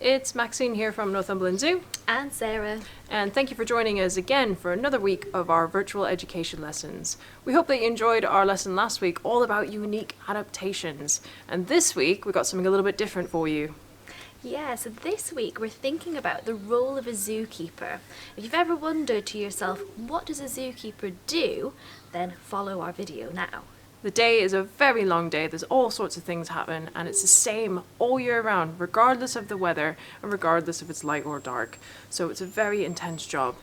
It's Maxine here from Northumberland Zoo. And Sarah. And thank you for joining us again for another week of our virtual education lessons. We hope that you enjoyed our lesson last week all about unique adaptations. And this week we got something a little bit different for you. Yeah, so this week we're thinking about the role of a zookeeper. If you've ever wondered to yourself, what does a zookeeper do? Then follow our video now. The day is a very long day, there's all sorts of things happen, and it's the same all year round, regardless of the weather and regardless if it's light or dark. So it's a very intense job.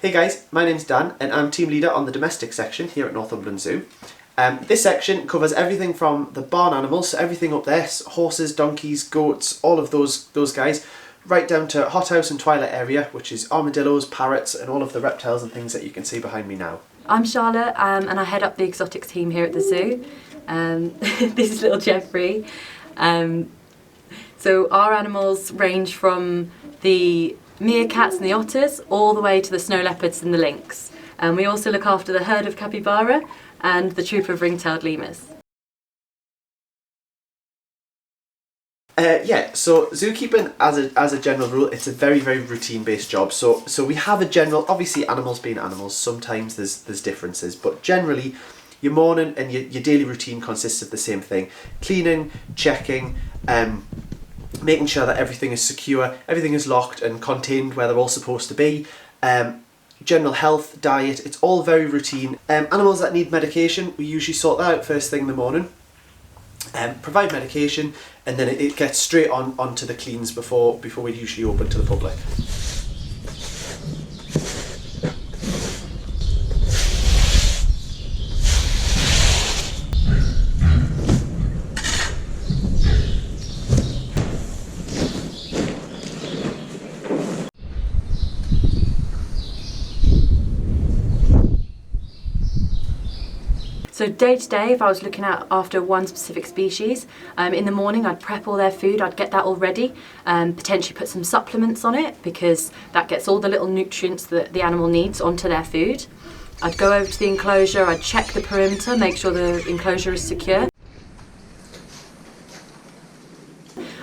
Hey guys, my name's Dan and I'm team leader on the domestic section here at Northumberland Zoo. This section covers everything from the barn animals, so everything up there, horses, donkeys, goats, all of those guys, right down to hothouse and twilight area, which is armadillos, parrots and all of the reptiles and things that you can see behind me now. I'm Charlotte and I head up the exotics team here at the zoo. This is little Jeffrey. So our animals range from the meerkats and the otters all the way to the snow leopards and the lynx. We also look after the herd of capybara and the troop of ring-tailed lemurs. So zookeeping as a general rule, it's a very routine based job. So we have a general, obviously animals being animals, sometimes there's differences, but generally your morning and your daily routine consists of the same thing: cleaning, checking, making sure that everything is secure, everything is locked and contained where they're all supposed to be. General health, diet, it's all very routine. Animals that need medication, we usually sort that out first thing in the morning. Provide medication, and then it gets straight onto the cleans before we usually open to the public. So day to day, if I was looking after one specific species, in the morning I'd prep all their food, I'd get that all ready, potentially put some supplements on it because that gets all the little nutrients that the animal needs onto their food. I'd go over to the enclosure, I'd check the perimeter, make sure the enclosure is secure.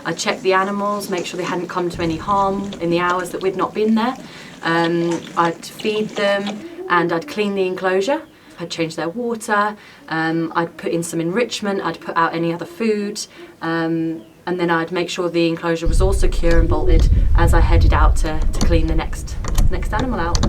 I'd check the animals, make sure they hadn't come to any harm in the hours that we'd not been there. I'd feed them and I'd clean the enclosure. I'd change their water, I'd put in some enrichment, I'd put out any other food, and then I'd make sure the enclosure was all secure and bolted as I headed out to clean the next animal out.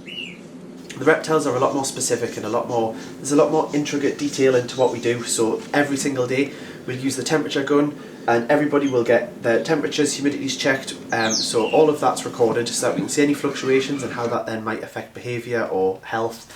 The reptiles are a lot more specific and there's a lot more intricate detail into what we do. So every single day we'll use the temperature gun and everybody will get their temperatures, humidities checked, so all of that's recorded so that we can see any fluctuations and how that then might affect behaviour or health.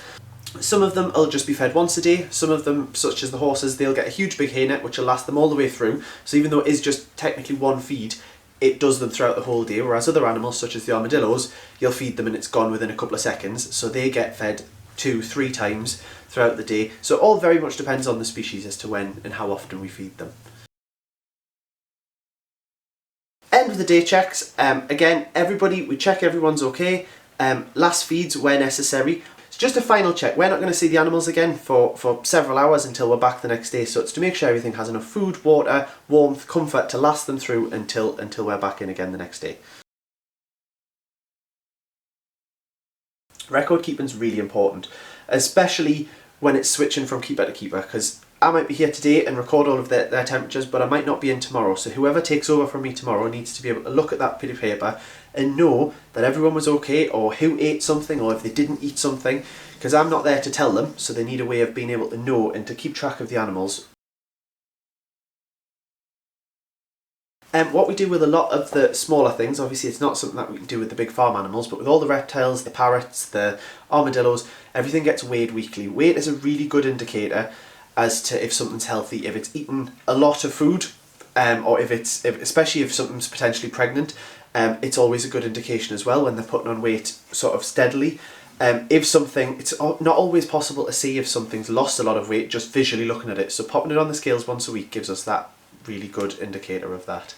Some of them will just be fed once a day, some of them, such as the horses, they'll get a huge big hay net which will last them all the way through, so even though it is just technically one feed, it does them throughout the whole day, whereas other animals such as the armadillos, you'll feed them and it's gone within a couple of seconds, so they get fed 2-3 times throughout the day. So it all very much depends on the species as to when and how often we feed them. End of the day checks, again we check everyone's okay, last feeds where necessary. It's just a final check. We're not going to see the animals again for several hours until we're back the next day, so it's to make sure everything has enough food, water, warmth, comfort to last them through until we're back in again the next day. Record keeping is really important, especially when it's switching from keeper to keeper, because I might be here today and record all of their temperatures, but I might not be in tomorrow, so whoever takes over from me tomorrow needs to be able to look at that bit of paper and know that everyone was okay, or who ate something, or if they didn't eat something, because I'm not there to tell them, so they need a way of being able to know and to keep track of the animals. What we do with a lot of the smaller things, obviously it's not something that we can do with the big farm animals, but with all the reptiles, the parrots, the armadillos, everything gets weighed weekly. Weight is a really good indicator as to if something's healthy. If it's eaten a lot of food, or especially if something's potentially pregnant, it's always a good indication as well when they're putting on weight sort of steadily. If something, it's not always possible to see if something's lost a lot of weight just visually looking at it. So popping it on the scales once a week gives us that really good indicator of that.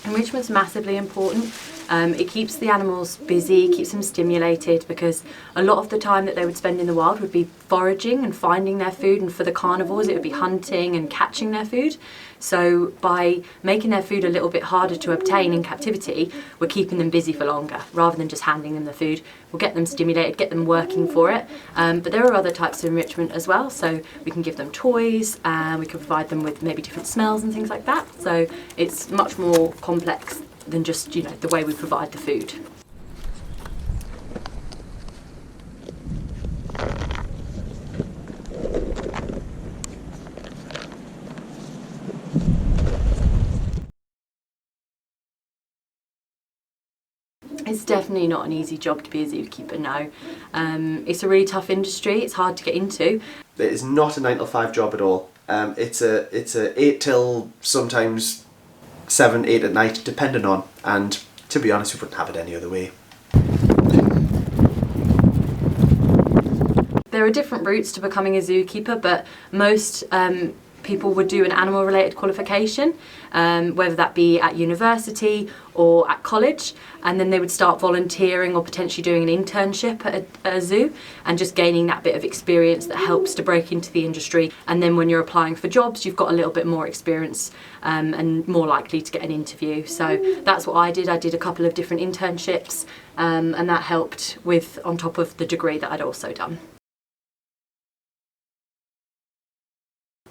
Enrichment's massively important. It keeps the animals busy, keeps them stimulated, because a lot of the time that they would spend in the wild would be foraging and finding their food, and for the carnivores it would be hunting and catching their food. So by making their food a little bit harder to obtain in captivity, we're keeping them busy for longer rather than just handing them the food. We'll get them stimulated, get them working for it. But there are other types of enrichment as well. So we can give them toys, and we can provide them with maybe different smells and things like that. So it's much more complex than just, you know, the way we provide the food. It's definitely not an easy job to be a zookeeper now. It's a really tough industry, it's hard to get into. It is not a 9 to 5 job at all. It's a 8 till sometimes 7, 8 at night, depending on, and to be honest, we wouldn't have it any other way. There are different routes to becoming a zookeeper, but most people would do an animal related qualification, whether that be at university or at college, and then they would start volunteering or potentially doing an internship at a zoo and just gaining that bit of experience that helps to break into the industry. And then when you're applying for jobs, you've got a little bit more experience and more likely to get an interview. So that's what I did. I did a couple of different internships, and that helped with on top of the degree that I'd also done.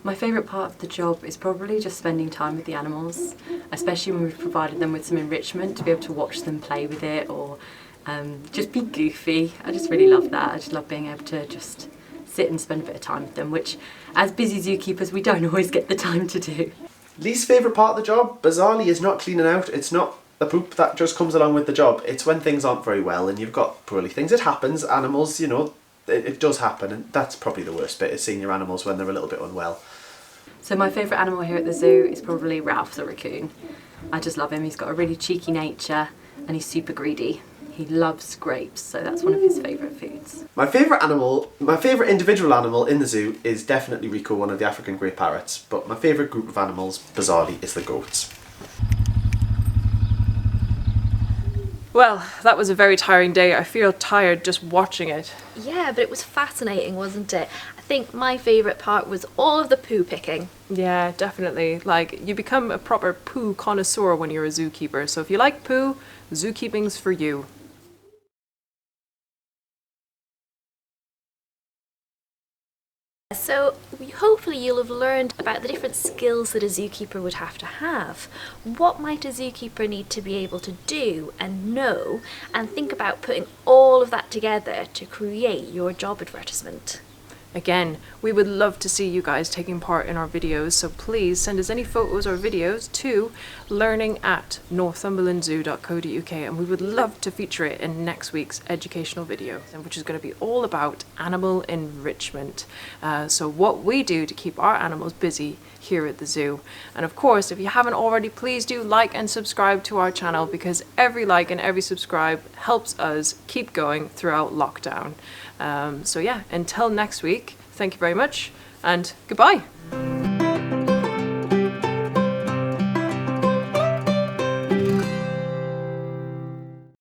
My favourite part of the job is probably just spending time with the animals, especially when we've provided them with some enrichment, to be able to watch them play with it or just be goofy. I just really love that. I just love being able to just sit and spend a bit of time with them, which as busy zookeepers we don't always get the time to do. Least favourite part of the job, bizarrely, is not cleaning out. It's not the poop that just comes along with the job. It's when things aren't very well and you've got poorly things. It happens, animals, you know, it does happen, and that's probably the worst bit, is seeing your animals when they're a little bit unwell. So my favourite animal here at the zoo is probably Ralph the raccoon. I just love him. He's got a really cheeky nature and he's super greedy. He loves grapes, so that's one of his favourite foods. My favourite individual animal in the zoo is definitely Rico, one of the African grey parrots, but my favourite group of animals, bizarrely, is the goats. Well, that was a very tiring day. I feel tired just watching it. Yeah, but it was fascinating, wasn't it? I think my favourite part was all of the poo picking. Yeah, definitely. Like, you become a proper poo connoisseur when you're a zookeeper. So if you like poo, zookeeping's for you. So hopefully you'll have learned about the different skills that a zookeeper would have to have. What might a zookeeper need to be able to do and know, and think about putting all of that together to create your job advertisement. Again, we would love to see you guys taking part in our videos, so please send us any photos or videos to learning@northumberlandzoo.co.uk, and we would love to feature it in next week's educational video, which is going to be all about animal enrichment. So what we do to keep our animals busy here at the zoo. And of course, if you haven't already, please do like and subscribe to our channel, because every like and every subscribe helps us keep going throughout lockdown. So yeah, until next week, thank you very much and goodbye.